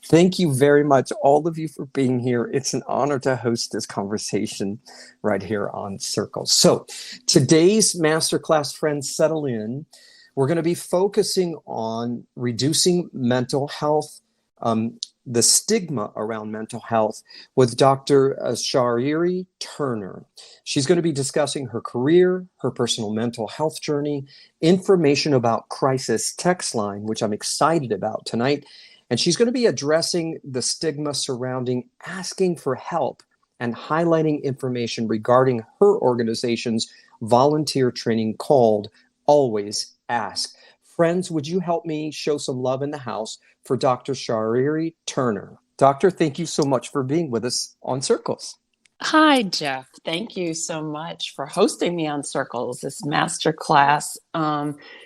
Thank you very much, all of you, for being here. It's an honor to host this conversation right here on Circles. So today's masterclass, friends, settle in. We're going to be focusing on reducing mental health, the stigma around mental health, with Dr. Shairi Turner. She's going to be discussing her career, her personal mental health journey, information about Crisis Text Line, which I'm excited about tonight. And she's going to be addressing the stigma surrounding asking for help and highlighting information regarding her organization's volunteer training called Always Ask. Friends, would you help me show some love in the house for Dr. Shairi Turner? Doctor, thank you so much for being with us on Circles. Hi, Jeff. Thank you so much for hosting me on Circles, this masterclass.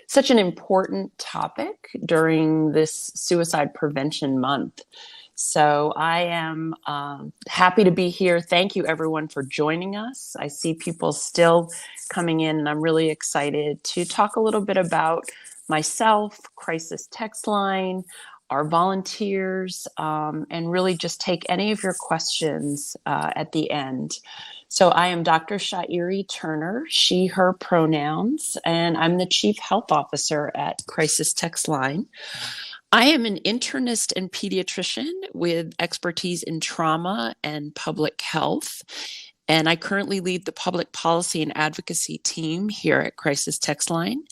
Such an important topic during this Suicide Prevention Month. So I am happy to be here. Thank you, everyone, for joining us. I see people still coming in, and I'm really excited to talk a little bit about myself, Crisis Text Line, our volunteers, and really just take any of your questions at the end. So I am Dr. Shairi Turner, she, her pronouns, and I'm the Chief Health Officer at Crisis Text Line. I am an internist and pediatrician with expertise in trauma and public health. And I currently lead the public policy and advocacy team here at Crisis Text Line.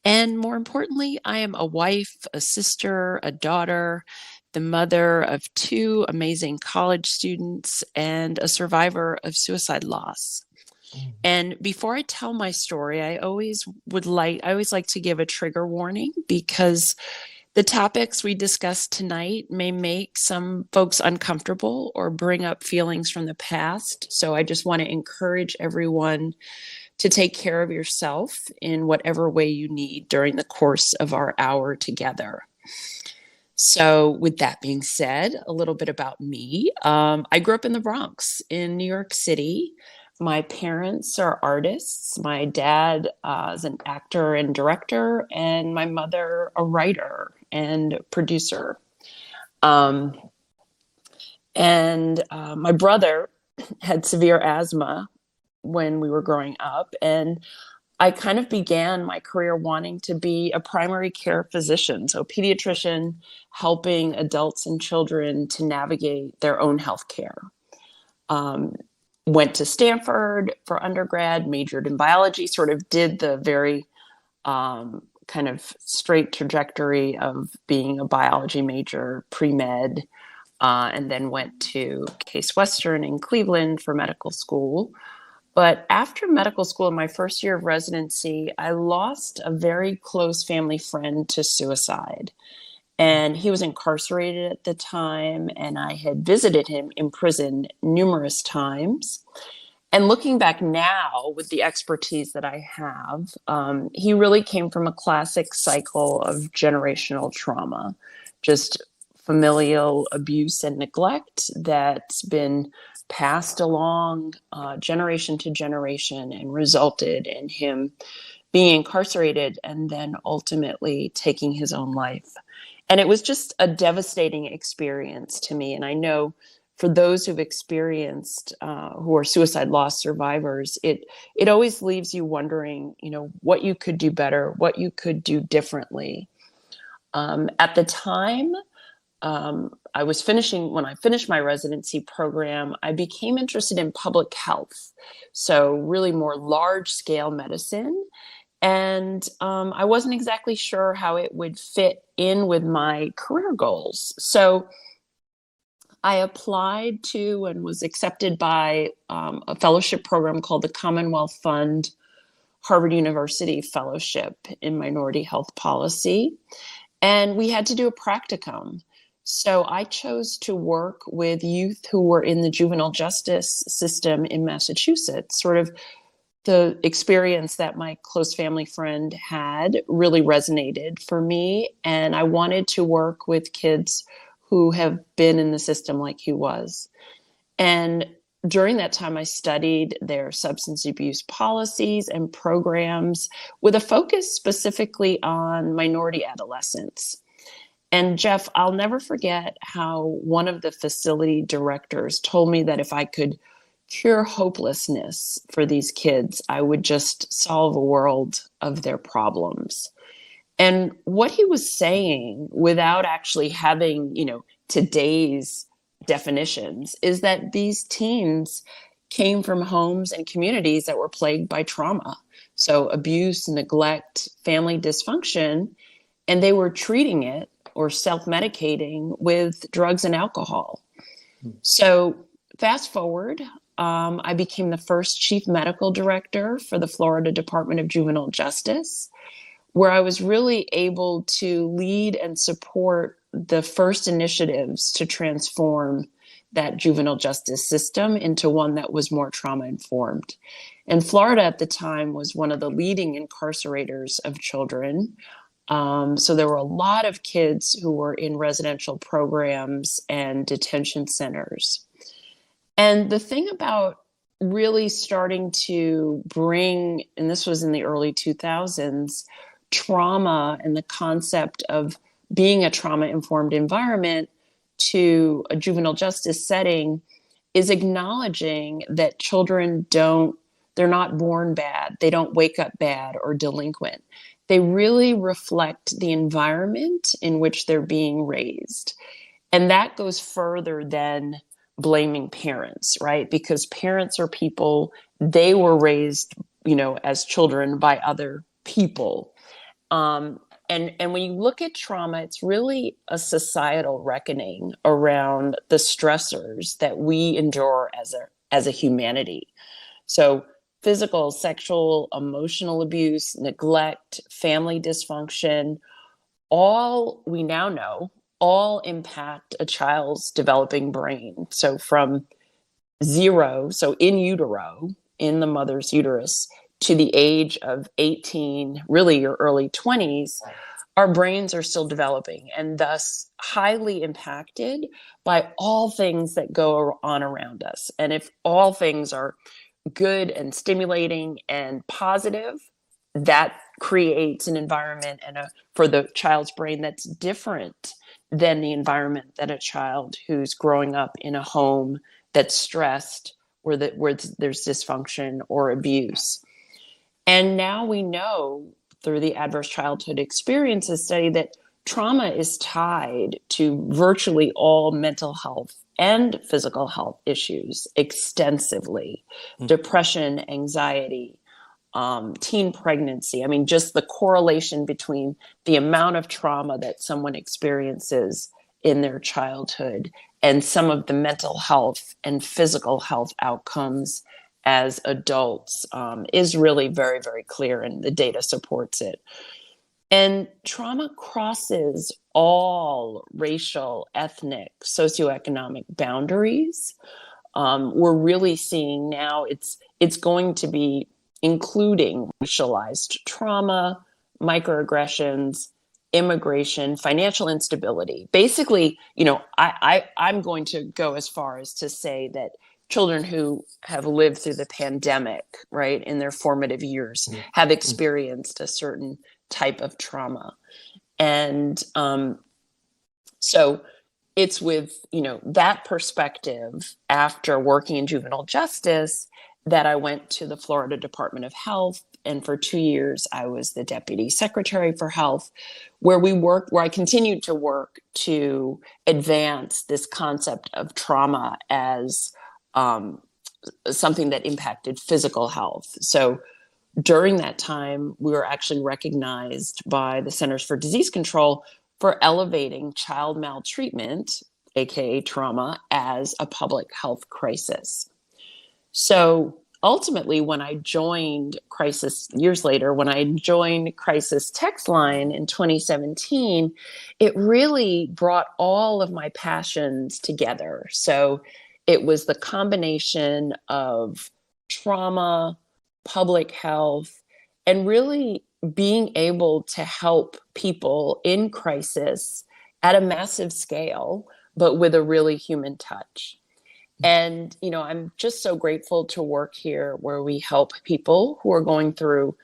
And more importantly, I am a wife, a sister, a daughter, the mother of 2 amazing college students, and a survivor of suicide loss. And before I tell my story, I always like to give a trigger warning, because the topics we discuss tonight may make some folks uncomfortable or bring up feelings from the past. So I just want to encourage everyone to take care of yourself in whatever way you need during the course of our hour together. So with that being said, a little bit about me. I grew up in the Bronx in New York City. My parents are artists. My dad is an actor and director, and my mother a writer and producer. My brother had severe asthma when we were growing up, and I kind of began my career wanting to be a primary care physician, so pediatrician, helping adults and children to navigate their own health care. Went to Stanford for undergrad, majored in biology, sort of did the very kind of straight trajectory of being a biology major pre-med, and then went to Case Western in Cleveland for medical school. But after medical school, in my first year of residency, I lost a very close family friend to suicide. And he was incarcerated at the time, and I had visited him in prison numerous times. And looking back now with the expertise that I have, he really came from a classic cycle of generational trauma, just familial abuse and neglect that's been passed along generation to generation and resulted in him being incarcerated and then ultimately taking his own life. And it was just a devastating experience to me. And I know for those who've experienced, who are suicide loss survivors, it always leaves you wondering, what you could do better, what you could do differently. At the time, when I finished my residency program, I became interested in public health. So really more large scale medicine. And I wasn't exactly sure how it would fit in with my career goals. So I applied to and was accepted by a fellowship program called the Commonwealth Fund Harvard University Fellowship in Minority Health Policy. And we had to do a practicum. So I chose to work with youth who were in the juvenile justice system in Massachusetts. Sort of the experience that my close family friend had really resonated for me. And I wanted to work with kids who have been in the system like he was. And during that time, I studied their substance abuse policies and programs with a focus specifically on minority adolescents. And Jeff, I'll never forget how one of the facility directors told me that if I could cure hopelessness for these kids, I would just solve a world of their problems. And what he was saying, without actually having, today's definitions, is that these teens came from homes and communities that were plagued by trauma. So abuse, neglect, family dysfunction, and they were treating it or self-medicating with drugs and alcohol. So fast forward, I became the first chief medical director for the Florida Department of Juvenile Justice, where I was really able to lead and support the first initiatives to transform that juvenile justice system into one that was more trauma-informed. And Florida at the time was one of the leading incarcerators of children. So there were a lot of kids who were in residential programs and detention centers. And the thing about really starting to bring, and this was in the early 2000s, trauma and the concept of being a trauma-informed environment to a juvenile justice setting is acknowledging that children they're not born bad. They don't wake up bad or delinquent. They really reflect the environment in which they're being raised. And that goes further than blaming parents, right? Because parents are people, they were raised, as children by other people. And when you look at trauma, it's really a societal reckoning around the stressors that we endure as a humanity. So physical, sexual, emotional abuse, neglect, family dysfunction, all we now know, all impact a child's developing brain. So from zero, so in utero, in the mother's uterus, to the age of 18, really your early 20s, our brains are still developing and thus highly impacted by all things that go on around us. And if all things are good and stimulating and positive, that creates an environment for the child's brain that's different than the environment that a child who's growing up in a home that's stressed where there's dysfunction or abuse. And now we know through the Adverse Childhood Experiences study that trauma is tied to virtually all mental health and physical health issues extensively. Depression, anxiety, teen pregnancy. I mean, just the correlation between the amount of trauma that someone experiences in their childhood and some of the mental health and physical health outcomes as adults is really very, very clear, and the data supports it. And trauma crosses all racial, ethnic, socioeconomic boundaries. We're really seeing now it's going to be including racialized trauma, microaggressions, immigration, financial instability. Basically, I'm going to go as far as to say that children who have lived through the pandemic, right, in their formative years, have experienced a certain type of trauma. And so it's with, that perspective after working in juvenile justice that I went to the Florida Department of Health. And for 2 years, I was the Deputy Secretary for Health, where I continued to work to advance this concept of trauma as something that impacted physical health. So during that time, we were actually recognized by the Centers for Disease Control for elevating child maltreatment, aka trauma, as a public health crisis. So ultimately, when I joined Crisis years later, when I joined Crisis Text Line in 2017, it really brought all of my passions together. So it was the combination of trauma, public health, and really being able to help people in crisis at a massive scale, but with a really human touch. And, I'm just so grateful to work here where we help people who are going through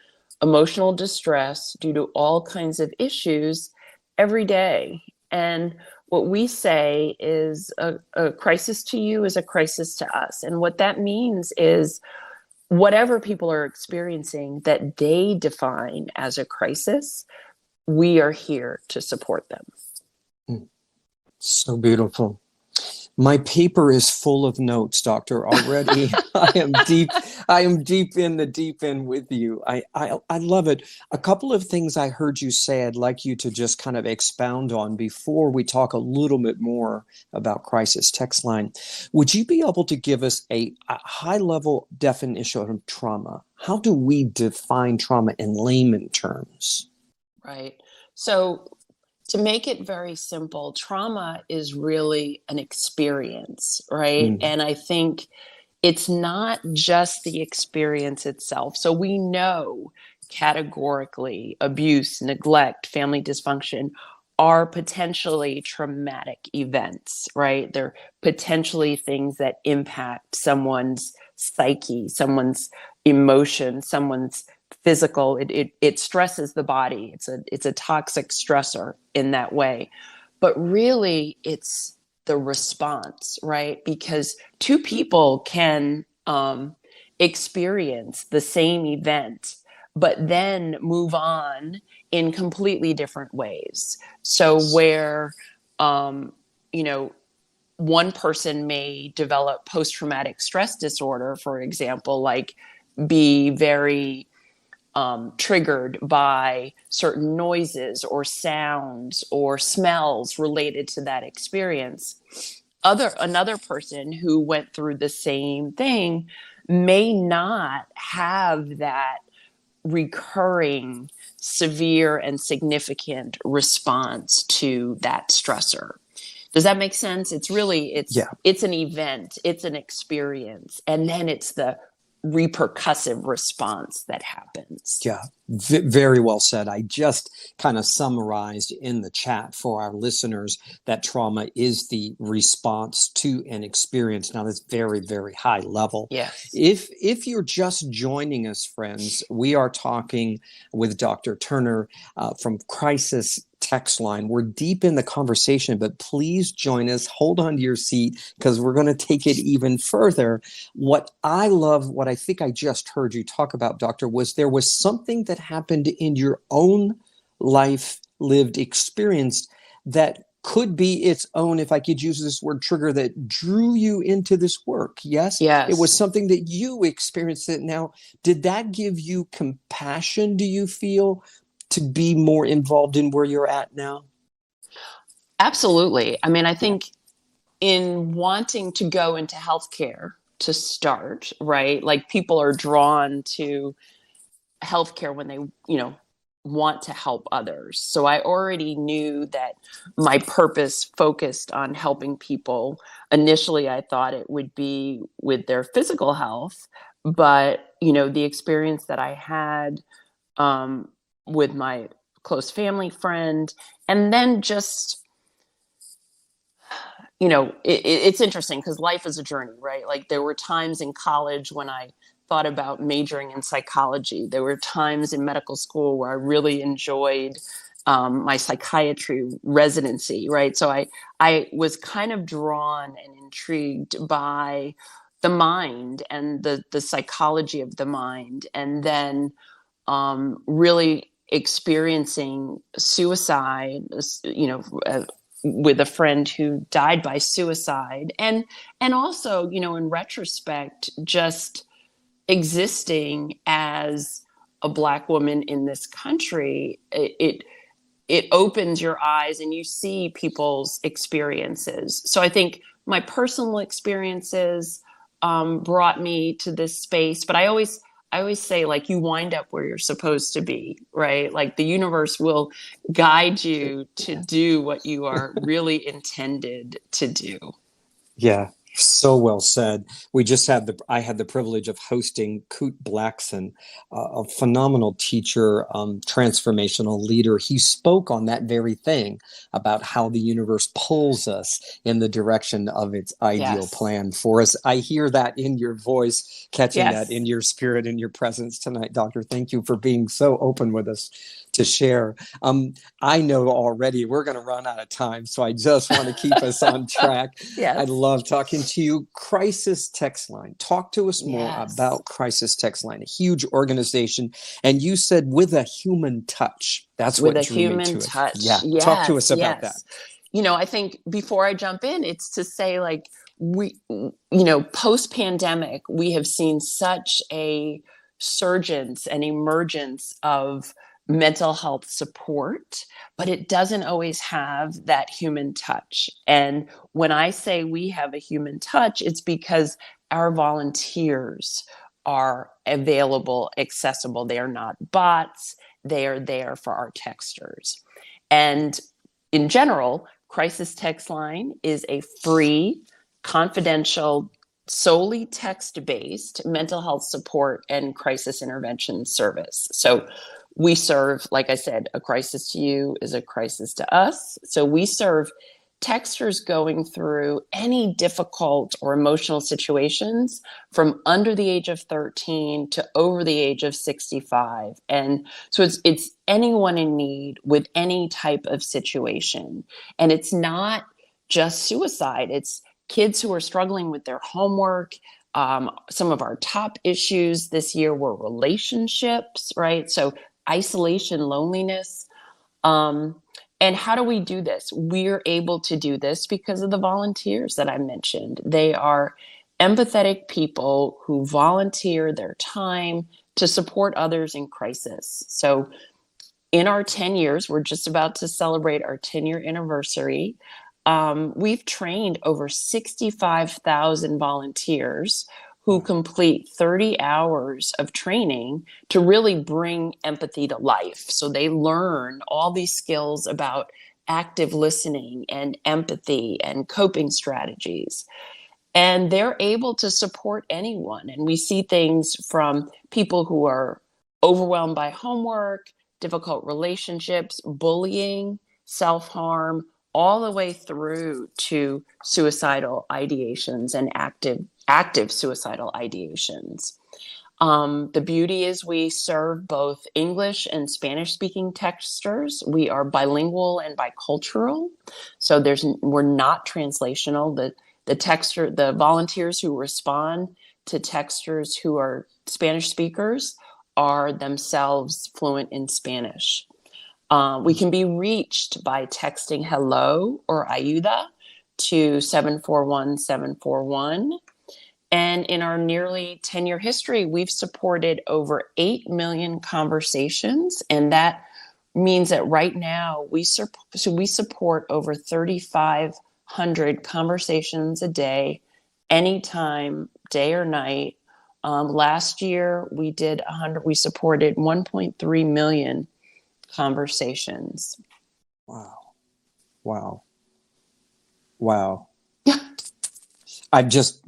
emotional distress due to all kinds of issues every day. And what we say is a crisis to you is a crisis to us. And what that means is whatever people are experiencing that they define as a crisis, we are here to support them. So beautiful. My paper is full of notes, Doctor. Already, I am deep. I am deep in the deep end with you. I love it. A couple of things I heard you say, I'd like you to just kind of expound on before we talk a little bit more about crisis text line. Would you be able to give us a high level definition of trauma? How do we define trauma in layman terms? Right. So, to make it very simple, trauma is really an experience, right? And I think it's not just the experience itself. So we know categorically abuse, neglect, family dysfunction are potentially traumatic events, right? They're potentially things that impact someone's psyche, someone's emotion, someone's physical. It stresses the body. It's a toxic stressor in that way. But really it's the response, right? Because two people can experience the same event, but then move on in completely different ways. So where, you know, one person may develop post-traumatic stress disorder, for example, like be very triggered by certain noises or sounds or smells related to that experience. Another person who went through the same thing may not have that recurring severe and significant response to that stressor. Does that make sense? It's an event, it's an experience, and then it's the repercussive response that happens. Yeah, very well said. I just kind of summarized in the chat for our listeners that trauma is the response to an experience. Now, that's very, very high level. Yes. If you're just joining us, friends, we are talking with Dr. Turner from Crisis Text Line. We're deep in the conversation, but please join us. Hold on to your seat because we're going to take it even further. What I love, what I think I just heard you talk about, Doctor, was there was something that happened in your own life, lived experience that could be its own, if I could use this word, trigger that drew you into this work. Yes? Yes. It was something that you experienced. It. Now, did that give you compassion, do you feel, to be more involved in where you're at now? Absolutely. I mean, I think in wanting to go into healthcare to start, right? Like people are drawn to healthcare when they, want to help others. So I already knew that my purpose focused on helping people. Initially, I thought it would be with their physical health, but, the experience that I had with my close family friend, and then just, it's interesting because life is a journey, right? Like there were times in college when I thought about majoring in psychology. There were times in medical school where I really enjoyed my psychiatry residency, right? So I was kind of drawn and intrigued by the mind and the psychology of the mind, and then really experiencing suicide, with a friend who died by suicide, and also, in retrospect, just existing as a Black woman in this country, it opens your eyes and you see people's experiences. So I think my personal experiences brought me to this space, but I always say, like, you wind up where you're supposed to be, right? Like the universe will guide you to do what you are really intended to do. Yeah. So well said. I had the privilege of hosting Coot Blackson, a phenomenal teacher, transformational leader. He spoke on that very thing about how the universe pulls us in the direction of its ideal Yes. plan for us. I hear that in your voice, catching that Yes. in your spirit, in your presence tonight, Doctor. Thank you for being so open with us to share. I know already we're going to run out of time, so I just want to keep us on track. I Yes. love talking to you. Crisis Text Line. Talk to us more Yes. about Crisis Text Line, a huge organization. And you said with a human touch. That's With what a drew me human to it. touch. Yeah. Talk to us Yes. about that. Yes. I think before I jump in, it's to say, like, post pandemic, we have seen such a surgence and emergence of mental health support, but it doesn't always have that human touch. And when I say we have a human touch, it's because our volunteers are available, accessible. They are not bots. They are there for our texters. And in general, Crisis Text Line is a free, confidential, solely text-based mental health support and crisis intervention service. So we serve, like I said, a crisis to you is a crisis to us. So we serve texters going through any difficult or emotional situations from under the age of 13 to over the age of 65. And so it's anyone in need with any type of situation. And it's not just suicide. It's kids who are struggling with their homework. Some of our top issues this year were relationships, right? So isolation, loneliness. And how do we do this? We're able to do this because of the volunteers that I mentioned. They are empathetic people who volunteer their time to support others in crisis. So in our 10 years, we're just about to celebrate our 10-year anniversary. We've trained over 65,000 volunteers who complete 30 hours of training to really bring empathy to life. So they learn all these skills about active listening and empathy and coping strategies. And they're able to support anyone. And we see things from people who are overwhelmed by homework, difficult relationships, bullying, self-harm, all the way through to suicidal ideations and active suicidal ideations. The beauty is we serve both English and Spanish speaking texters. We are bilingual and bicultural. So we're not translational. The volunteers who respond to texters who are Spanish speakers are themselves fluent in Spanish. We can be reached by texting hello or ayuda to 741-741. And in our nearly 10-year history, we've supported over 8 million conversations. And that means that right now we support over 3,500 conversations a day, anytime, day or night. Last year, we supported 1.3 million conversations. Wow. Wow. Wow. Yeah. So I just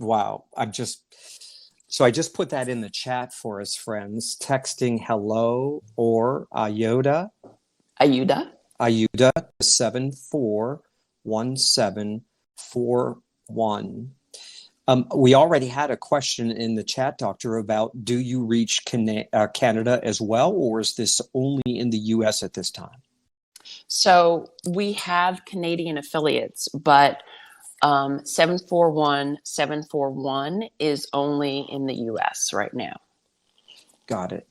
put that in the chat for us, friends. Texting hello or Ayuda Ayuda. 741741. We already had a question in the chat, Doctor, about do you reach Canada as well, or is this only in the U.S. at this time? So we have Canadian affiliates, but 741-741 is only in the U.S. right now. Got it.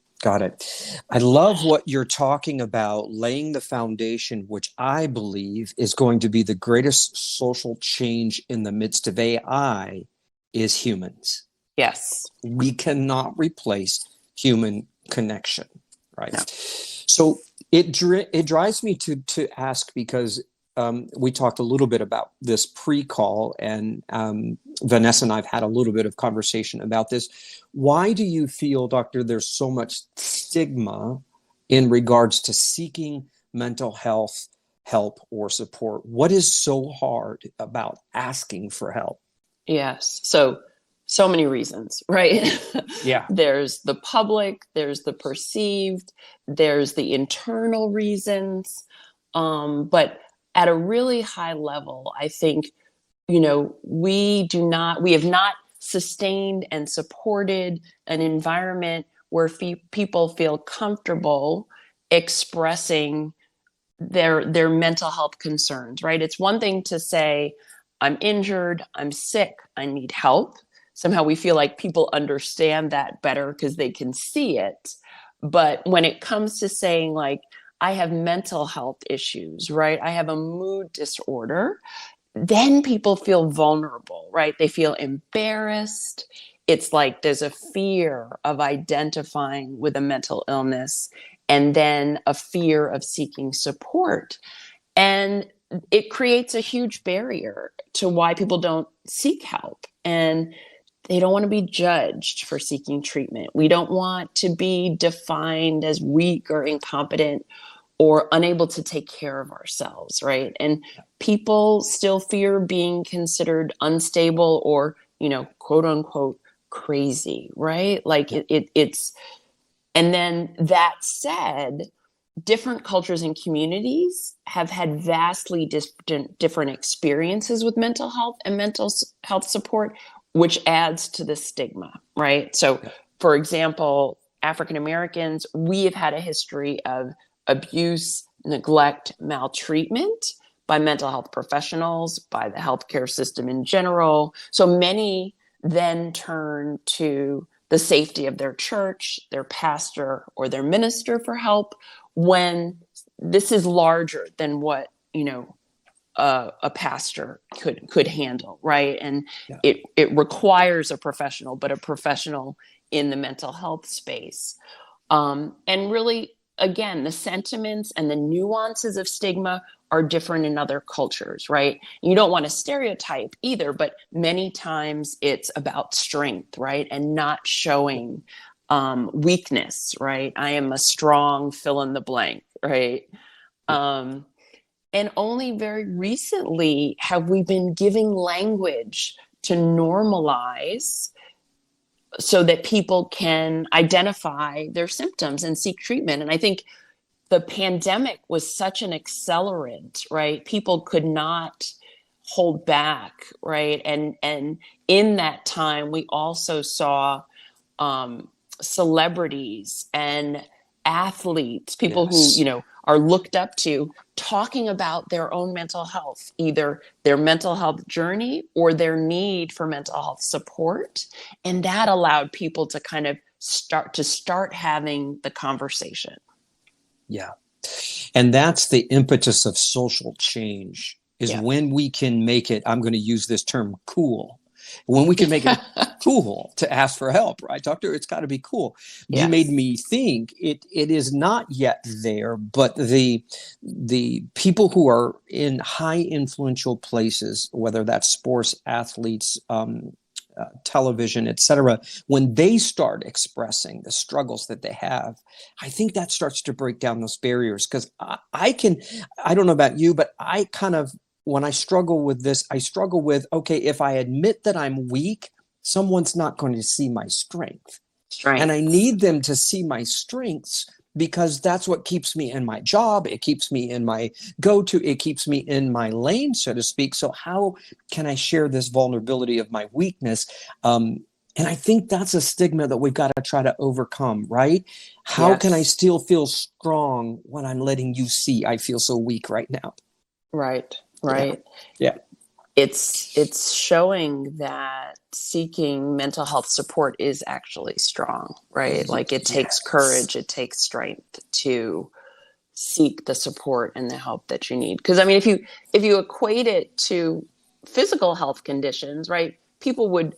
I love what you're talking about, laying the foundation, which I believe is going to be the greatest social change in the midst of AI, is humans. Yes. We cannot replace human connection, right? No. So it drives me to ask, because we talked a little bit about this pre-call, and Vanessa and I've had a little bit of conversation about this. Why do you feel, Doctor, there's so much stigma in regards to seeking mental health help or support? What is so hard about asking for help? Yes. So many reasons, right? Yeah. There's the public, there's the perceived, there's the internal reasons. But at a really high level, I think, we have not sustained and supported an environment where people feel comfortable expressing their mental health concerns, right? It's one thing to say, I'm injured, I'm sick, I need help. Somehow we feel like people understand that better because they can see it. But when it comes to saying, like, I have mental health issues, right? I have a mood disorder, then people feel vulnerable, right? They feel embarrassed. It's like there's a fear of identifying with a mental illness and then a fear of seeking support. And it creates a huge barrier to why people don't seek help. And they don't want to be judged for seeking treatment. We don't want to be defined as weak or incompetent or unable to take care of ourselves, right? And people still fear being considered unstable or, quote unquote, crazy, right? Like it's, and then that said, different cultures and communities have had vastly different experiences with mental health and mental health support, which adds to the stigma, right? So, for example, African Americans, we have had a history of abuse, neglect, maltreatment by mental health professionals, by the healthcare system in general. So many then turn to the safety of their church, their pastor, or their minister for help when this is larger than what a pastor could handle, right? And Yeah. it requires a professional, but a professional in the mental health space. And really, again, the sentiments and the nuances of stigma are different in other cultures, right? You don't want to stereotype either, but many times it's about strength, right? And not showing weakness, right? I am a strong fill in the blank, right? And only very recently have we been giving language to normalize so that people can identify their symptoms and seek treatment. And I think the pandemic was such an accelerant, right? People could not hold back, right? And in that time, we also saw celebrities and athletes, people who, are looked up to, talking about their own mental health, either their mental health journey or their need for mental health support. And that allowed people to kind of start having the conversation. Yeah. And that's the impetus of social change, is when we can make it, I'm going to use this term, cool. When we can make it cool to ask for help, right, doctor? It's got to be cool. Yes. You made me think it is not yet there, but the people who are in high influential places, whether that's sports, athletes, television, etc., when they start expressing the struggles that they have, I think that starts to break down those barriers. Because I don't know about you, but I kind of, when I struggle with this, I struggle with, okay, if I admit that I'm weak, someone's not going to see my strength. And I need them to see my strengths, because that's what keeps me in my job. It keeps me in my go-to. It keeps me in my lane, so to speak. So how can I share this vulnerability of my weakness? And I think that's a stigma that we've got to try to overcome, right? How can I still feel strong when I'm letting you see I feel so weak right now? Right. Yeah. It's showing that seeking mental health support is actually strong, right? Like it takes courage, it takes strength to seek the support and the help that you need. Because I mean, if you equate it to physical health conditions, right? People would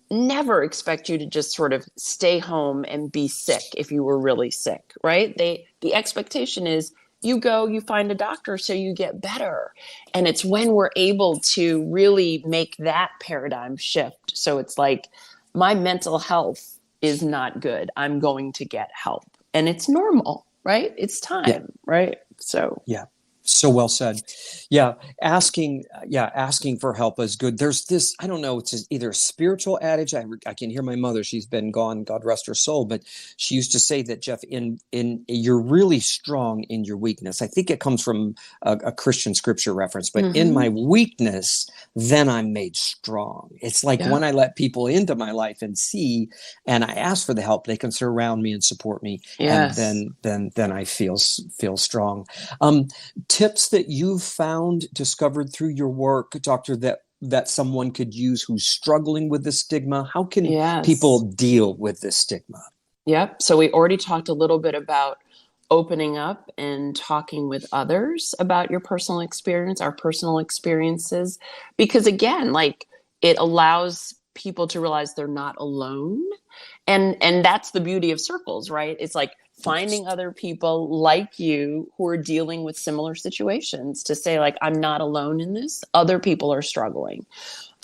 never expect you to just sort of stay home and be sick if you were really sick, right? The expectation is you go, you find a doctor so you get better. And it's when we're able to really make that paradigm shift. So it's like, my mental health is not good, I'm going to get help. And it's normal, right? It's time, right? So yeah. So well said. Yeah, asking for help is good. There's this, I don't know, it's either a spiritual adage. I can hear my mother. She's been gone, God rest her soul, but she used to say that, Jeff, in you're really strong in your weakness. I think it comes from a Christian scripture reference, but in my weakness, then I'm made strong. It's like Yeah. when I let people into my life and see, and I ask for the help, they can surround me and support me, and Yes. then I feel strong. Tips that you've found, discovered through your work, doctor, that someone could use who's struggling with this stigma? How can people Yes. deal with this stigma? Yep. So we already talked a little bit about opening up and talking with others about your personal experience, our personal experiences, because again, like it allows people to realize they're not alone. And that's the beauty of circles, right? It's like Yes. finding other people like you who are dealing with similar situations to say like, I'm not alone in this. Other people are struggling.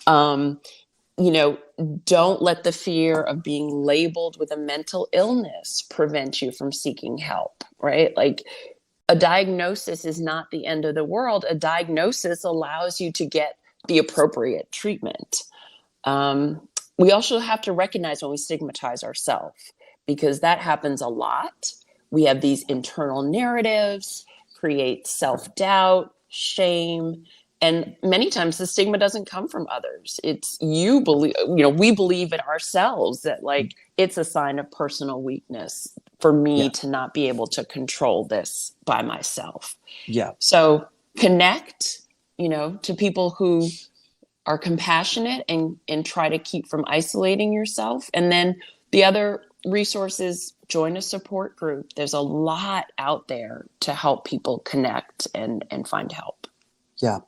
Um, you know, don't let the fear of being labeled with a mental illness prevent you from seeking help, right? Like a diagnosis is not the end of the world. A diagnosis allows you to get the appropriate treatment. Um, we also have to recognize when we stigmatize ourselves, because that happens a lot. We have these internal narratives, create self-doubt, shame, and many times the stigma doesn't come from others. It's you believe, we believe in ourselves that like it's a sign of personal weakness for me Yeah. to not be able to control this by myself. Yeah. So connect, to people who are compassionate and try to keep from isolating yourself. And then the other resources, join a support group. There's a lot out there to help people connect and find help. Yeah.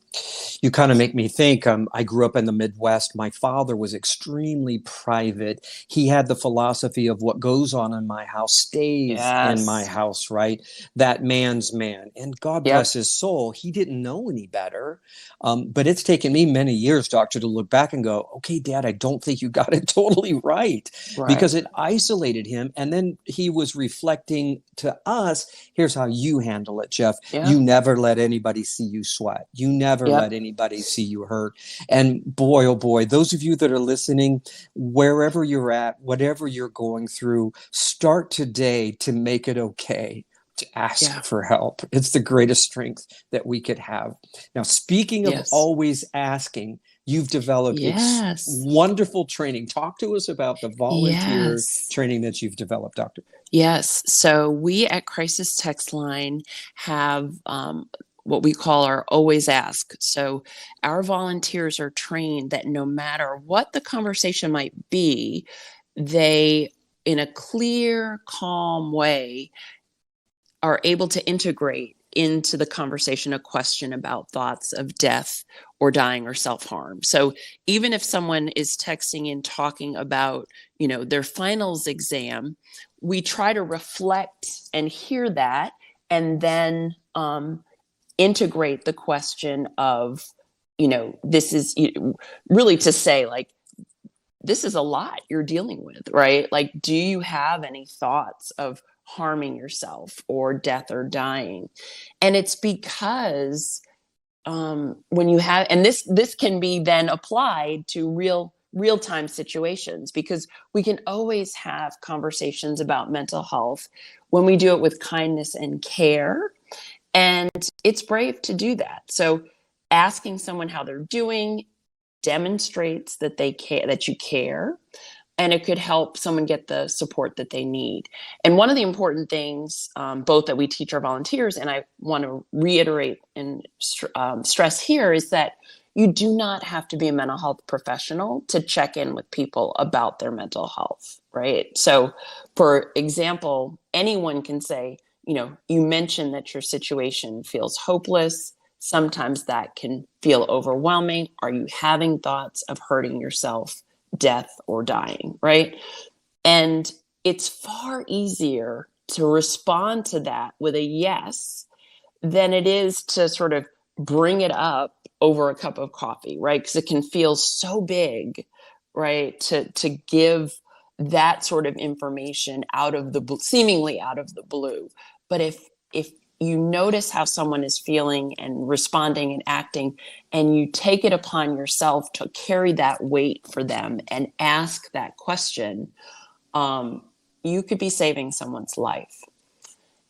You kind of make me think. I grew up in the Midwest. My father was extremely private. He had the philosophy of what goes on in my house stays in my Yes. house, right? That man's man. And God bless Yep. his soul, he didn't know any better. But it's taken me many years, doctor, to look back and go, okay, Dad, I don't think you got it totally right, Right. because it isolated him. And then he was reflecting to us, here's how you handle it, Jeff. Yeah. You never let anybody see you sweat. You never let Yep. anybody see you hurt. And boy, oh boy, those of you that are listening, wherever you're at, whatever you're going through, start today to make it okay to ask Yeah. for help. It's the greatest strength that we could have. Now, speaking of Yes. always asking, you've developed Yes. wonderful training. Talk to us about the volunteer Yes. training that you've developed, Doctor. Yes. So we at Crisis Text Line have what we call our always ask. So our volunteers are trained that no matter what the conversation might be, they, in a clear, calm way, are able to integrate into the conversation a question about thoughts of death or dying or self-harm. So even if someone is texting and talking about, their finals exam, we try to reflect and hear that, and then integrate the question of, this is really to say like, this is a lot you're dealing with, right? Like, do you have any thoughts of harming yourself or death or dying? And it's because when you have, and this can be then applied to real time situations, because we can always have conversations about mental health when we do it with kindness and care. And it's brave to do that. So asking someone how they're doing demonstrates that they care, that you care, and it could help someone get the support that they need. And one of the important things, both that we teach our volunteers, and I want to reiterate and stress here, is that you do not have to be a mental health professional to check in with people about their mental health, right? So, for example, anyone can say, you mentioned that your situation feels hopeless. Sometimes that can feel overwhelming. Are you having thoughts of hurting yourself, death, or dying, right? And it's far easier to respond to that with a yes than it is to sort of bring it up over a cup of coffee, right? Because it can feel so big, right? To give that sort of information seemingly out of the blue. But if you notice how someone is feeling and responding and acting, and you take it upon yourself to carry that weight for them and ask that question, you could be saving someone's life.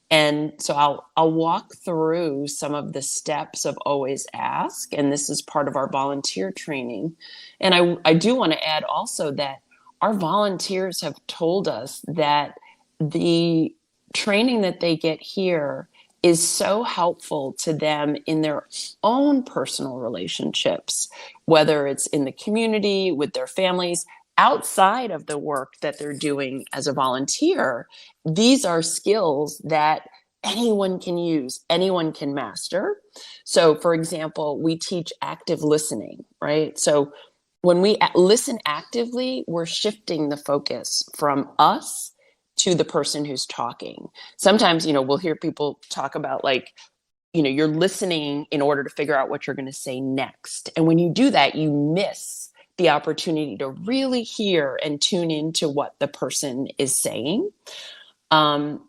And so I'll walk through some of the steps of always ask, and this is part of our volunteer training. And I do want to add also that our volunteers have told us that the training that they get here is so helpful to them in their own personal relationships, whether it's in the community, with their families, outside of the work that they're doing as a volunteer. These are skills that anyone can use, anyone can master. So, for example, we teach active listening, right? So when we listen actively, we're shifting the focus from us to the person who's talking. Sometimes, we'll hear people talk about like, you're listening in order to figure out what you're going to say next. And when you do that, you miss the opportunity to really hear and tune into what the person is saying. One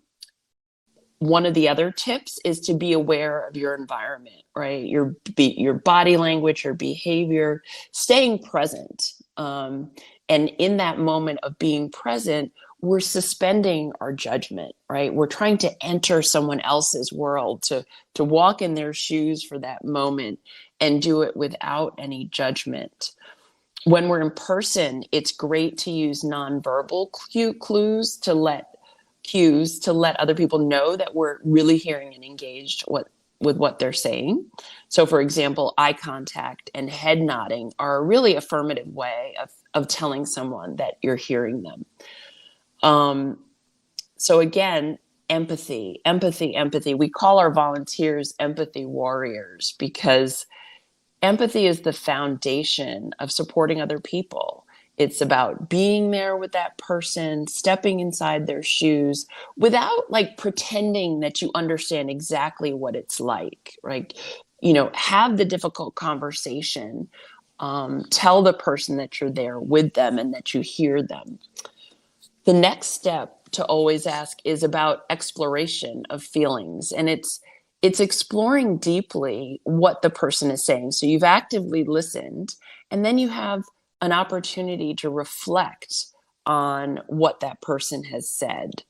of the other tips is to be aware of your environment, right? Your body language, your behavior, staying present. And in that moment of being present, we're suspending our judgment, right? We're trying to enter someone else's world, to walk in their shoes for that moment and do it without any judgment. When we're in person, it's great to use nonverbal cues to let other people know that we're really hearing and engaged with what they're saying. So, for example, eye contact and head nodding are a really affirmative way of telling someone that you're hearing them. So again, empathy. We call our volunteers empathy warriors because empathy is the foundation of supporting other people. It's about being there with that person, stepping inside their shoes without like pretending that you understand exactly what it's like, right? Have the difficult conversation. Tell the person that you're there with them and that you hear them. The next step to always ask is about exploration of feelings. And it's exploring deeply what the person is saying. So you've actively listened, and then you have an opportunity to reflect on what that person has said.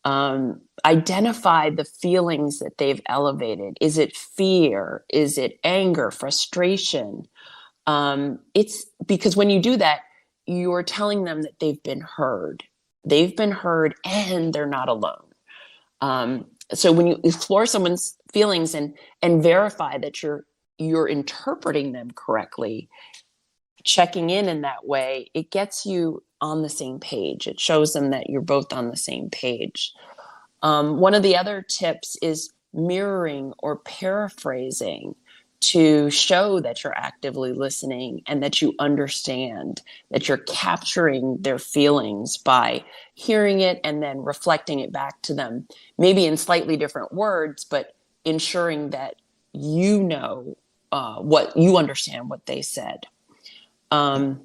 Identify the feelings that they've elevated. Is it fear? Is it anger, frustration? It's because when you do that, you're telling them that they've been heard. They've been heard and they're not alone. So when you explore someone's feelings and verify that you're interpreting them correctly, checking in that way, it gets you on the same page. It shows them that you're both on the same page. One of the other tips is mirroring or paraphrasing to show that you're actively listening and that you understand, that you're capturing their feelings by hearing it and then reflecting it back to them, maybe in slightly different words, but ensuring that what you understand what they said. And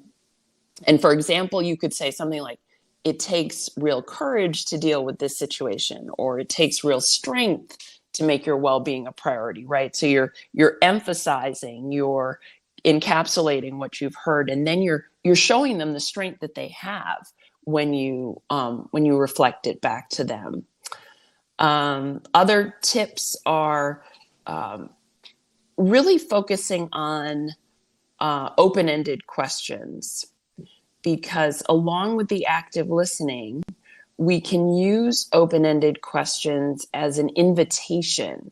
for example, you could say something like, it takes real courage to deal with this situation, or it takes real strength to make your well-being a priority, right? So you're emphasizing, you're encapsulating what you've heard, and then you're showing them the strength that they have when you reflect it back to them. Other tips are really focusing on open-ended questions, because along with the active listening, we can use open-ended questions as an invitation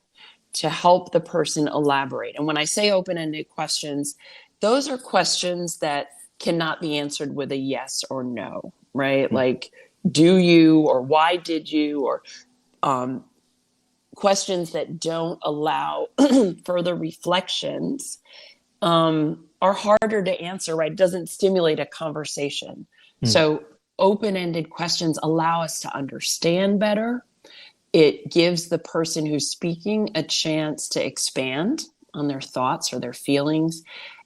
to help the person elaborate. And when I say open-ended questions, those are questions that cannot be answered with a yes or no, right? Mm-hmm. Like, do you, or why did you, or questions that don't allow further reflections are harder to answer, right? It doesn't stimulate a conversation. Mm. So open-ended questions allow us to understand better. It gives the person who's speaking a chance to expand on their thoughts or their feelings.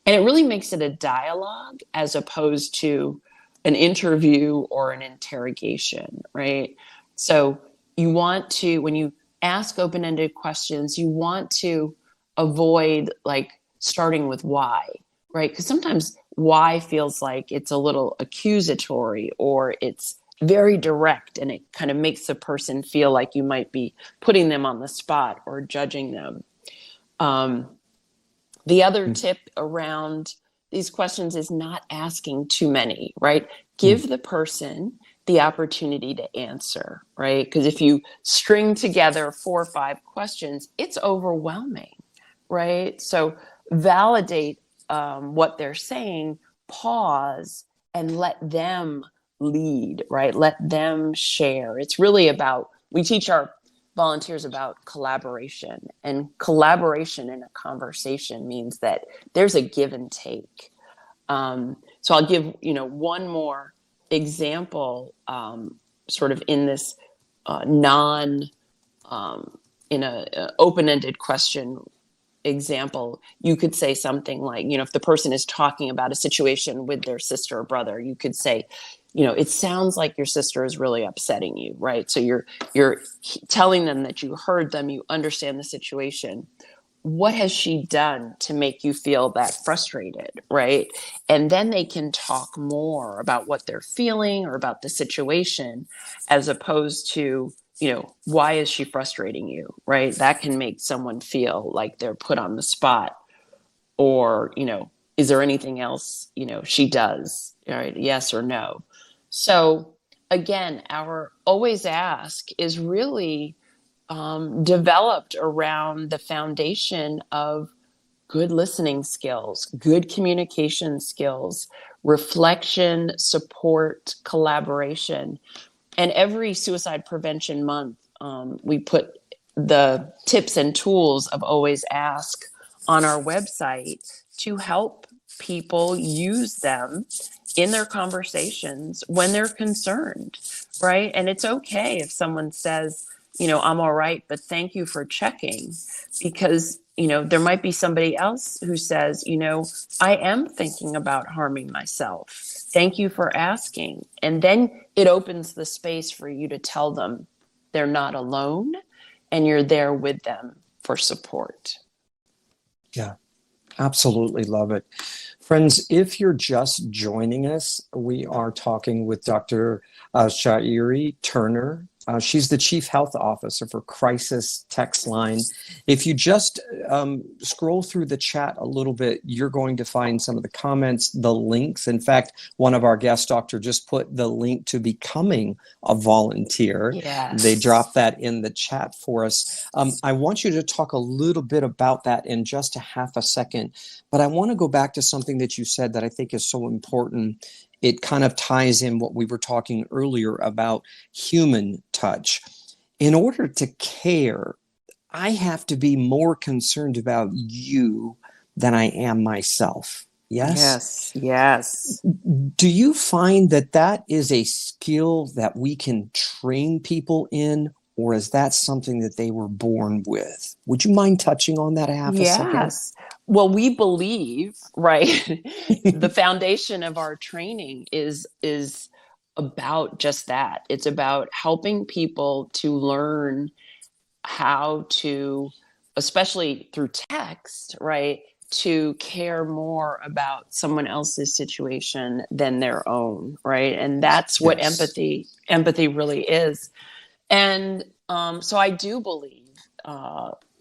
And it really makes it a dialogue as opposed to an interview or an interrogation, right? So you want to, when you ask open-ended questions. You want to avoid like starting with why, right? Because sometimes why feels like it's a little accusatory, or it's very direct, and it kind of makes the person feel like you might be putting them on the spot or judging them. The other tip around these questions is not asking too many, right? Give the person the opportunity to answer, right? Because if you string together 4 or 5 questions, it's overwhelming, right? So validate what they're saying, pause, and let them lead, right? Let them share. It's really about, we teach our volunteers about collaboration, and collaboration in a conversation means that there's a give and take. So I'll give, one more example, sort of in this in a open-ended question example. You could say something like, if the person is talking about a situation with their sister or brother, you could say, it sounds like your sister is really upsetting you, right? So you're telling them that you heard them, you understand the situation. What has she done to make you feel that frustrated, right? And then they can talk more about what they're feeling or about the situation, as opposed to, why is she frustrating you, right? That can make someone feel like they're put on the spot. Or, is there anything else, she does, right? Yes or no. So again, our always ask is really developed around the foundation of good listening skills, good communication skills, reflection, support, collaboration. And every suicide prevention month, we put the tips and tools of Always Ask on our website to help people use them in their conversations when they're concerned, right? And it's okay if someone says, I'm all right, but thank you for checking, because, there might be somebody else who says, I am thinking about harming myself. Thank you for asking. And then it opens the space for you to tell them they're not alone, and you're there with them for support. Yeah, absolutely love it. Friends, if you're just joining us, we are talking with Dr. Shairi Turner. She's the Chief Health Officer for Crisis Text Line. If you just scroll through the chat a little bit, you're going to find some of the comments, the links. In fact, one of our guest doctors just put the link to becoming a volunteer. Yes. They dropped that in the chat for us. I want you to talk a little bit about that in just a half a second, but I want to go back to something that you said that I think is so important. It kind of ties in what we were talking earlier about human touch. In order to care, I have to be more concerned about you than I am myself. Yes? Yes. Yes. Do you find that that is a skill that we can train people in, or is that something that they were born with? Would you mind touching on that a half a second? Yes. Well, we believe, right? The foundation of our training is about just that. It's about helping people to learn how to, especially through text, right, to care more about someone else's situation than their own, right? And that's what empathy really is. And so I do believe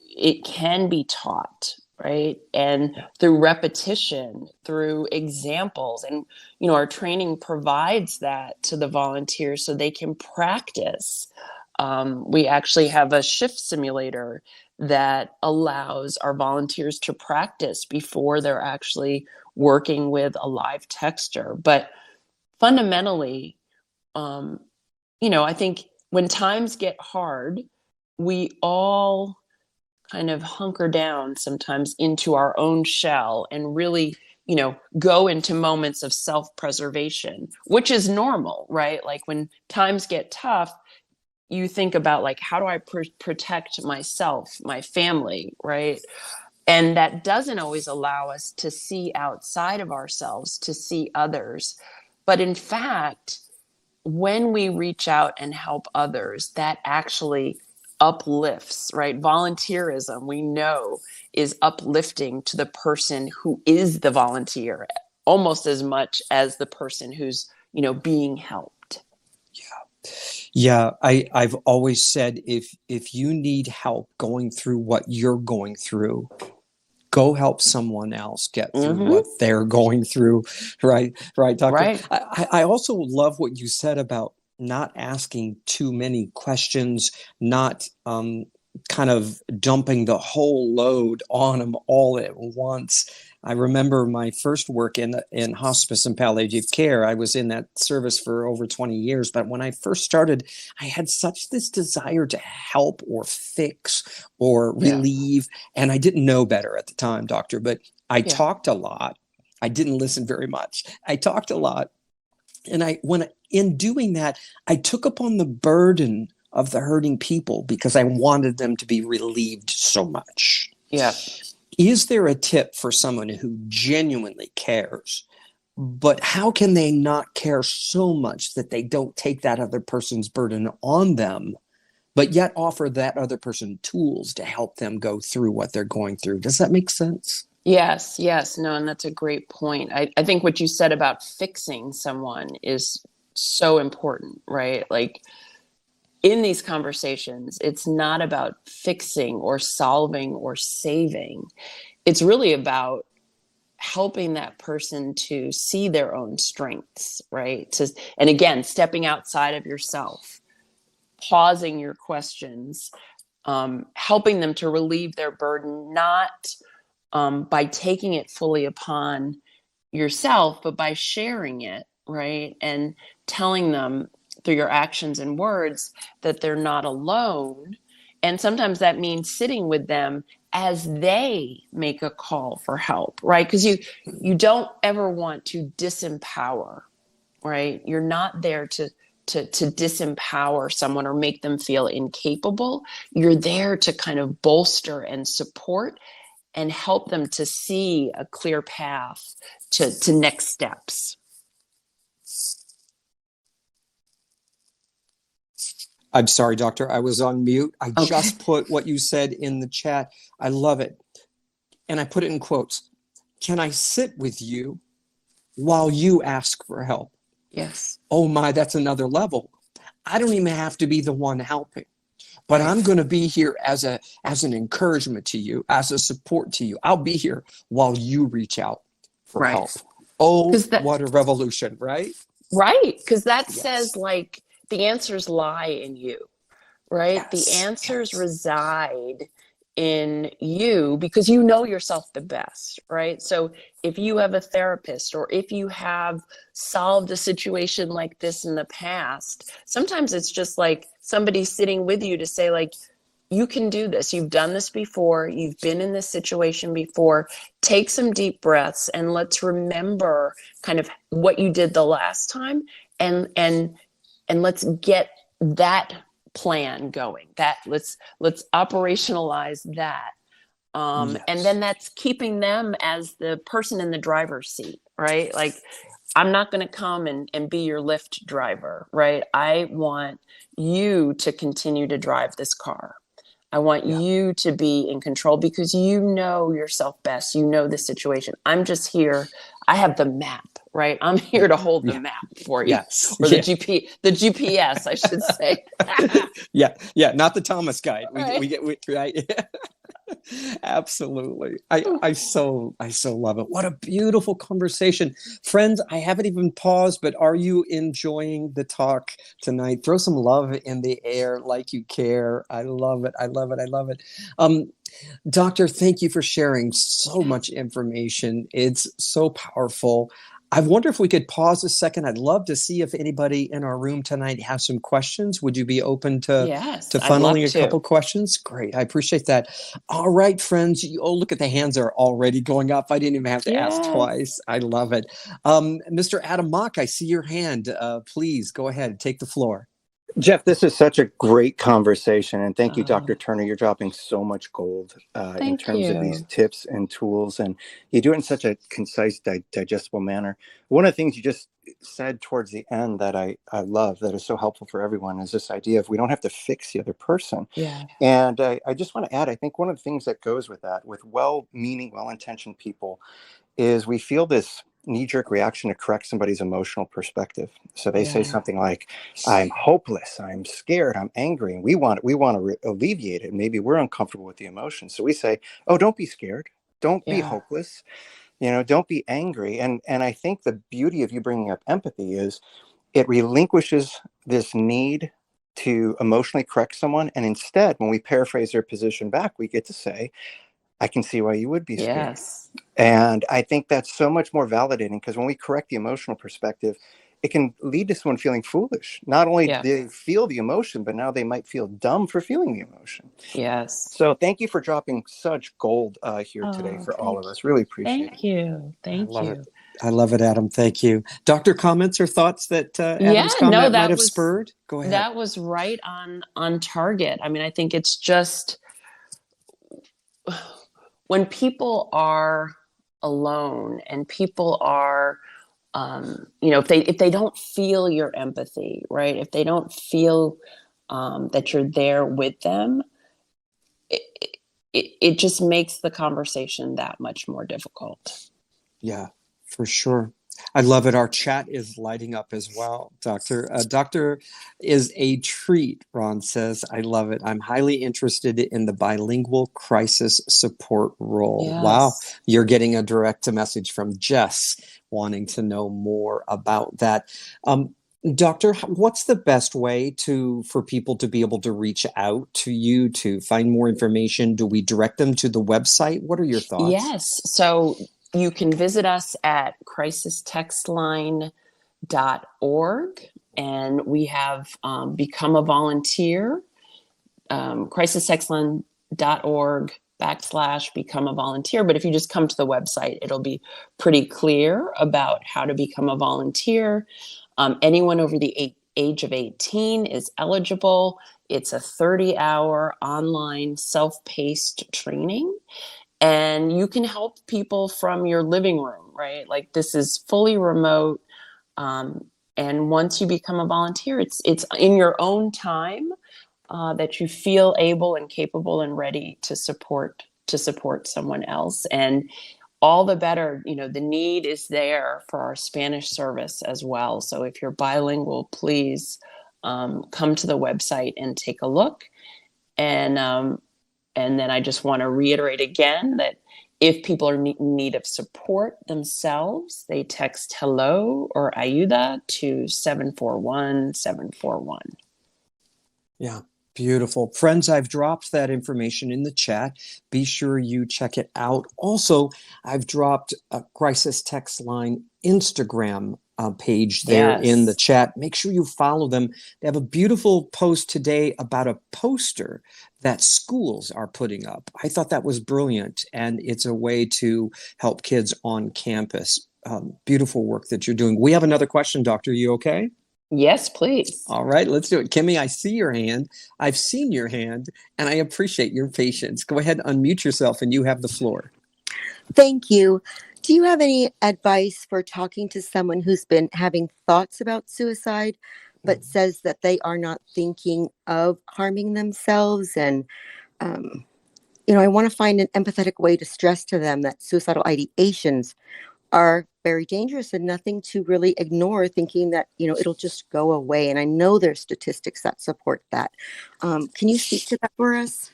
it can be taught, right? And through repetition, through examples. And, our training provides that to the volunteers so they can practice. We actually have a shift simulator that allows our volunteers to practice before they're actually working with a live texter. But fundamentally, I think when times get hard, we all kind of hunker down sometimes into our own shell and really, go into moments of self-preservation, which is normal, right? Like when times get tough, you think about like, how do I protect myself, my family, right? And that doesn't always allow us to see outside of ourselves, to see others. But in fact, when we reach out and help others, that actually uplifts, right? Volunteerism, we know, is uplifting to the person who is the volunteer almost as much as the person who's, being helped. Yeah, I've always said if you need help going through what you're going through, go help someone else get through what they're going through. Right, Doctor. Right. I also love what you said about not asking too many questions, not kind of dumping the whole load on them all at once. I remember my first work in hospice and palliative care. I was in that service for over 20 years. But when I first started, I had such this desire to help or fix or relieve. And I didn't know better at the time, doctor, but I talked a lot. I didn't listen very much. I talked a lot. And in doing that, I took upon the burden of the hurting people because I wanted them to be relieved so much. Yeah. Is there a tip for someone who genuinely cares, but how can they not care so much that they don't take that other person's burden on them, but yet offer that other person tools to help them go through what they're going through? Does that make sense? Yes. No, and that's a great point. I think what you said about fixing someone is so important, right? Like, in these conversations, it's not about fixing or solving or saving. It's really about helping that person to see their own strengths, right? And again, stepping outside of yourself, pausing your questions, helping them to relieve their burden, not by taking it fully upon yourself, but by sharing it, right? And telling them through your actions and words that they're not alone. And sometimes that means sitting with them as they make a call for help, right? Because you don't ever want to disempower, right? You're not there to disempower someone or make them feel incapable. You're there to kind of bolster and support and help them to see a clear path to next steps. I'm sorry, doctor. I was on mute. I just put what you said in the chat. I love it. And I put it in quotes. Can I sit with you while you ask for help? Yes. Oh my, that's another level. I don't even have to be the one helping, but I'm going to be here as an encouragement to you, as a support to you. I'll be here while you reach out for help. Oh, what a revolution, right? Right. Because that says, like, the answers lie in you, right? The answers reside in you because you know yourself the best, right? So if you have a therapist or if you have solved a situation like this in the past, sometimes it's just like somebody sitting with you to say, like, you can do this. You've done this before. You've been in this situation before. Take some deep breaths and let's remember kind of what you did the last time and let's get that plan going. That let's operationalize that. And then that's keeping them as the person in the driver's seat, right? Like, I'm not going to come and be your Lyft driver, right? I want you to continue to drive this car. I want you to be in control because you know yourself best. You know the situation. I'm just here. I have the map, right? I'm here to hold the map for you. Or the GPS, I should say. Not the Thomas guide. Right. We get right. Absolutely. I so love it. What a beautiful conversation. Friends, I haven't even paused, but are you enjoying the talk tonight? Throw some love in the air like you care. I love it. Doctor, thank you for sharing so much information. It's so powerful. I wonder if we could pause a second. I'd love to see if anybody in our room tonight has some questions. Would you be open to funneling a couple questions? Great. I appreciate that. All right, friends. Look at the hands are already going up. I didn't even have to ask twice. I love it. Mr. Adam Mock, I see your hand. Please go ahead. Take the floor. Jeff, this is such a great conversation. And thank you, Oh, Dr. Turner. You're dropping so much gold in thank terms of these you. tips and tools. And you do it in such a concise, digestible manner. One of the things you just said towards the end that I love, that is so helpful for everyone, is this idea of we don't have to fix the other person. Yeah. And I just want to add, I think one of the things that goes with that, with well meaning, well intentioned people, is we feel this knee-jerk reaction to correct somebody's emotional perspective. So they say Yeah. something like, I'm hopeless, I'm scared, I'm angry, and we want to alleviate it. Maybe we're uncomfortable with the emotion, so we say, oh, don't be scared, don't be Yeah. hopeless, don't be angry. And I think the beauty of you bringing up empathy is it relinquishes this need to emotionally correct someone, and instead, when we paraphrase their position back, we get to say, I can see why you would be scared. Yes. And I think that's so much more validating, because when we correct the emotional perspective, it can lead to someone feeling foolish. Not only Yeah. do they feel the emotion, but now they might feel dumb for feeling the emotion. Yes. So thank you for dropping such gold here today Oh, for all of us. Really appreciate it. thank you. I Thank love it. you. I love it, Adam. Thank you. Doctor, comments or thoughts that Yeah, Adam's no, comment might have spurred? Go ahead. that was right on target. I mean, I think it's just when people are alone and people are if they don't feel your empathy, right? If they don't feel that you're there with them, it, it just makes the conversation that much more difficult. Yeah, for sure. I love it. Our chat is lighting up as well, Doctor. Doctor is a treat, Ron says. I love it. I'm highly interested in the bilingual crisis support role. Wow. Yes. You're getting a direct message from Jess wanting to know more about that. Doctor, what's the best way for people to be able to reach out to you to find more information? Do we direct them to the website? What are your thoughts? Yes. So you can visit us at crisistextline.org, and we have become a volunteer, crisistextline.org/become a volunteer. But if you just come to the website, it'll be pretty clear about how to become a volunteer. Anyone over the age of 18 is eligible. It's a 30-hour online self-paced training, and you can help people from your living room, right? Like, this is fully remote. And once you become a volunteer, it's in your own time that you feel able and capable and ready to support someone else. And all the better, the need is there for our Spanish service as well. So if you're bilingual, please come to the website and take a look. And then I just want to reiterate again that if people are in need of support themselves, they text hello or ayuda to 741-741. Yeah, beautiful. Friends, I've dropped that information in the chat. Be sure you check it out. Also, I've dropped a Crisis Text Line Instagram page there in the Yes. chat. Make sure you follow them. They have a beautiful post today about a poster that schools are putting up. I thought that was brilliant, and it's a way to help kids on campus. Beautiful work that you're doing. We have another question, Doctor. You okay? Yes, please. All right, let's do it. Kimmy, I see your hand. I've seen your hand, and I appreciate your patience. Go ahead, unmute yourself, and you have the floor. Thank you. Do you have any advice for talking to someone who's been having thoughts about suicide, but says that they are not thinking of harming themselves? And, I want to find an empathetic way to stress to them that suicidal ideations are very dangerous and nothing to really ignore, thinking that, it'll just go away. And I know there's statistics that support that. Can you speak to that for us?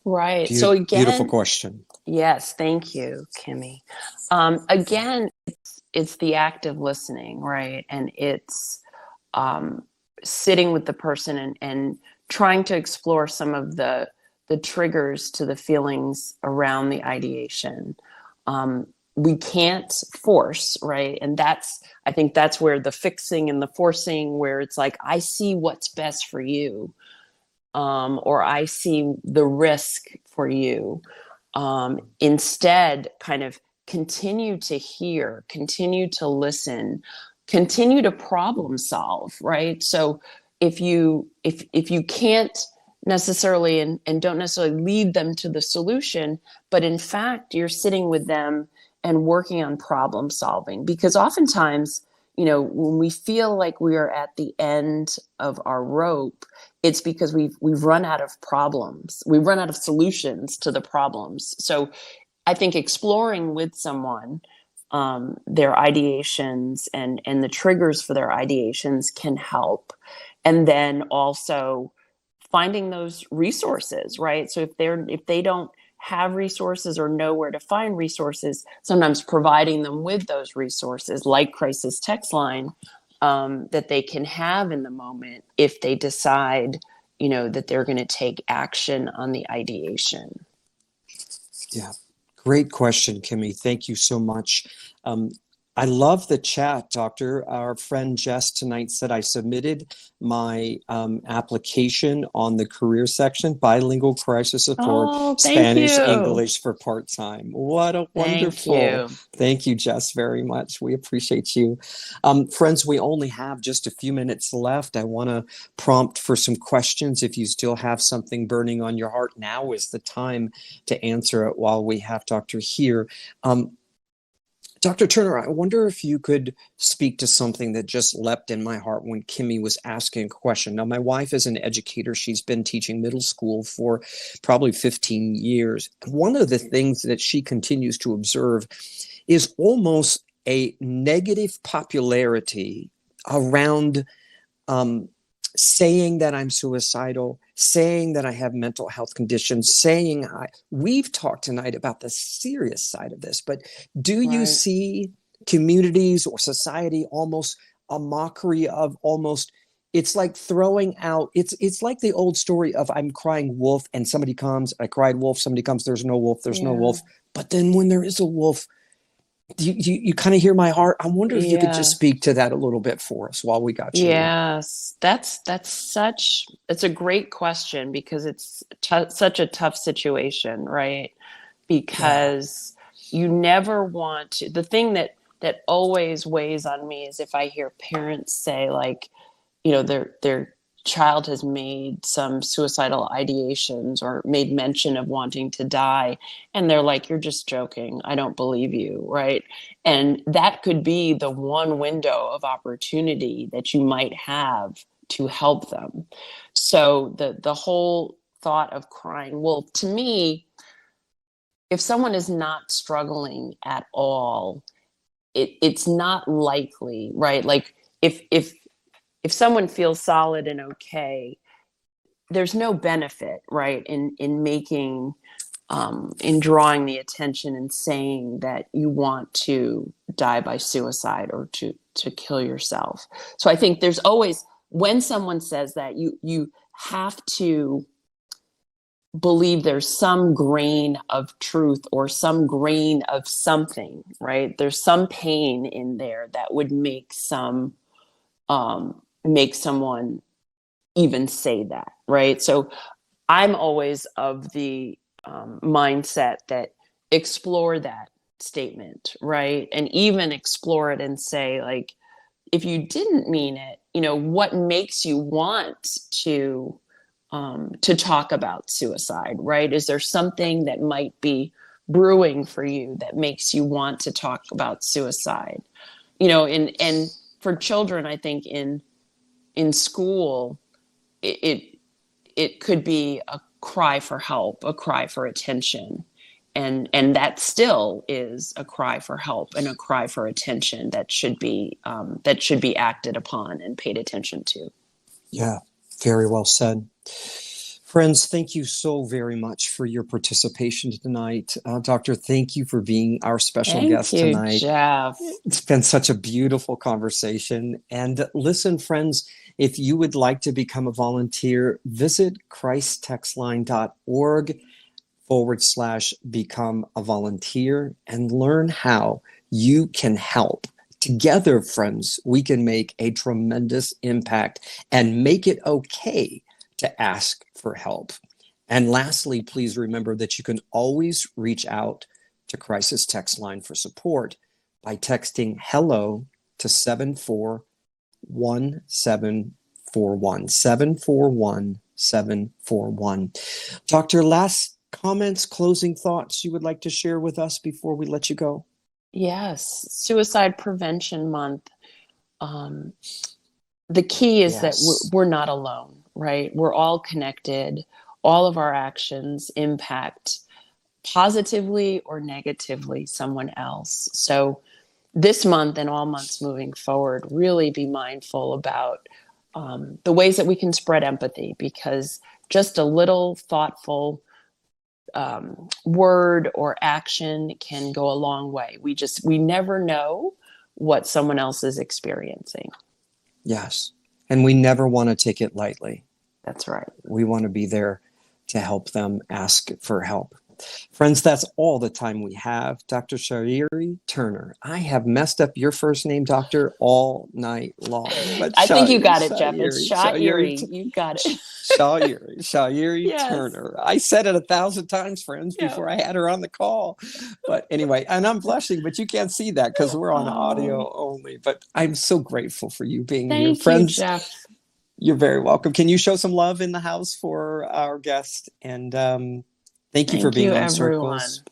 Right. So Beautiful again, question. yes, thank you, Kimmy. Again, it's the act of listening, right? And it's sitting with the person and trying to explore some of the triggers to the feelings around the ideation. We can't force, right? And I think that's where the fixing and the forcing, where it's like, I see what's best for you, or I see the risk for you. Instead, kind of continue to hear, continue to listen, continue to problem solve, right? So if you can't necessarily and don't necessarily lead them to the solution, but in fact you're sitting with them and working on problem solving. Because oftentimes, when we feel like we are at the end of our rope, it's because we've run out of problems. We've run out of solutions to the problems. So I think exploring with someone their ideations and the triggers for their ideations can help. And then also finding those resources, right? So if they don't have resources or know where to find resources, sometimes providing them with those resources like crisis text line that they can have in the moment if they decide, that they're going to take action on the ideation. Yeah. Great question, Kimmy. Thank you so much. I love the chat, Doctor. Our friend Jess tonight said, I submitted my application on the career section, bilingual crisis support, Oh, thank Spanish, you. English for part-time. What a wonderful. Thank you. Thank you, Jess, very much. We appreciate you. Friends, we only have just a few minutes left. I want to prompt for some questions. If you still have something burning on your heart, now is the time to answer it while we have Doctor here. Dr. Turner, I wonder if you could speak to something that just leapt in my heart when Kimmy was asking a question. Now, my wife is an educator. She's been teaching middle school for probably 15 years. One of the things that she continues to observe is almost a negative popularity around saying that I'm suicidal, saying that I have mental health conditions, we've talked tonight about the serious side of this, but do you see communities or society almost a mockery of it's like throwing out, it's like the old story of I'm crying wolf and somebody comes, I cried wolf, somebody comes, there's no wolf, there's no wolf. But then when there is a wolf, you kind of hear my heart. I wonder if you could just speak to that a little bit for us while we got you. Yes, it's a great question because it's such a tough situation, right? Because you never want to, the thing that always weighs on me is if I hear parents say like, their child has made some suicidal ideations or made mention of wanting to die, and they're like, you're just joking, I don't believe you, right? And that could be the one window of opportunity that you might have to help them. So the whole thought of crying wolf, to me, if someone is not struggling at all, it's not likely, right? Like if someone feels solid and okay, there's no benefit, right, in making, in drawing the attention and saying that you want to die by suicide or to kill yourself. So I think there's always, when someone says that, you have to believe there's some grain of truth or some grain of something, right? There's some pain in there that would make someone even say that, right? So I'm always of the mindset that explore that statement, right? And even explore it and say, like, if you didn't mean it, what makes you want to talk about suicide, right? Is there something that might be brewing for you that makes you want to talk about suicide? And for children, I think in school, it could be a cry for help, a cry for attention. And that still is a cry for help and a cry for attention that should be acted upon and paid attention to. Yeah, very well said. Friends, thank you so very much for your participation tonight. Doctor, thank you for being our special guest tonight. Jeff. It's been such a beautiful conversation. And listen, friends, if you would like to become a volunteer, visit christtextline.org/become a volunteer and learn how you can help. Together, friends, we can make a tremendous impact and make it okay to ask for help. And lastly, please remember that you can always reach out to Crisis Text Line for support by texting HELLO to 74174. 741. 741 741. Doctor, last comments, closing thoughts you would like to share with us before we let you go? Yes, Suicide Prevention Month. The key is that we're not alone, right? We're all connected. All of our actions impact positively or negatively someone else. So this month and all months moving forward, really be mindful about the ways that we can spread empathy, because just a little thoughtful word or action can go a long way. We never know what someone else is experiencing. Yes. And we never want to take it lightly. That's right. We want to be there to help them ask for help. Friends, that's all the time we have. Dr. Shairi Turner. I have messed up your first name, Doctor, all night long. But I think you got it, Jeff. It's Shairi. You got it. Shairi Yes. Turner. I said it 1,000 times, friends, before I had her on the call. But anyway, and I'm blushing, but you can't see that because we're on audio only. But I'm so grateful for you being here. Friends, Thank you, Jeff. You're very welcome. Can you show some love in the house for our guest? And thank you for being on everyone. Circles.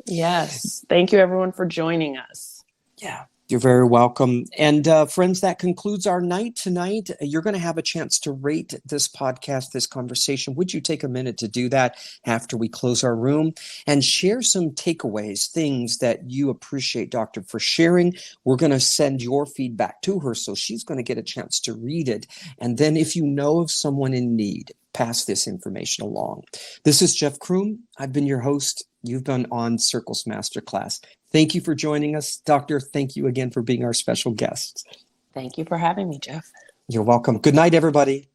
Yes. Thank you, everyone, for joining us. Yeah, you're very welcome. And friends, that concludes our night tonight. You're going to have a chance to rate this podcast, this conversation. Would you take a minute to do that after we close our room and share some takeaways, things that you appreciate, Doctor, for sharing? We're going to send your feedback to her, so she's going to get a chance to read it. And then if you know of someone in need, pass this information along. This is Jeff Kroom. I've been your host. You've been on Circles Masterclass. Thank you for joining us. Doctor, thank you again for being our special guest. Thank you for having me, Jeff. You're welcome. Good night, everybody.